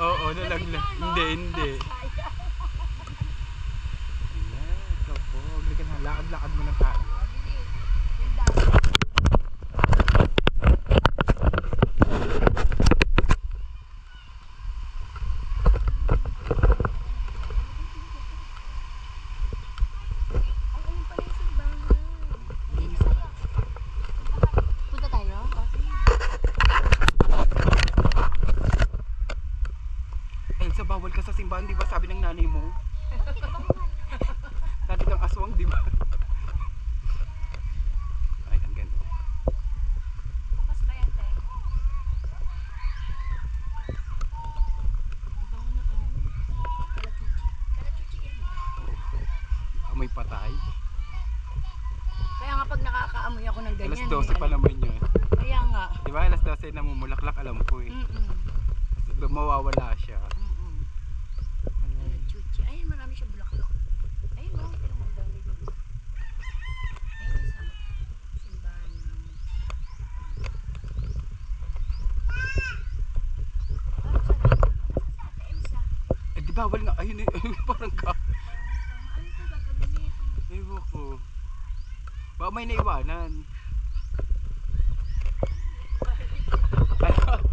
Oo, nalaglag. Hindi, hindi. Ayan, ikaw po. Halika na, lakad-lakad muna tayo. Punta tayo? Elsa, bawal ka sa simbahan, di ba? Sabi ng nanay mo. Sabi ng aswang, di ba? Ay, ang ganda. Bukas ba yan, te? Kalachuchi yan. Amoy patay. Kaya nga pag nakakaamoy ako ng ganyan. Alas 12 pa naman yun. Kaya nga. Di ba? Alas 12 namumulaklak, alam ko eh. Mawawala siya. Kalachuchi. Ayun, marami siya bulaklak. Ayun o, ito yung dami dito. Ayun sa simbahan. Parang sarap naman. Nasa sa Ate Elsa. Eh di bawal nga. Ayun eh. Parang ka. Ano ito gagawin nito? Ewan ko. Baka may naiwanan. Ano?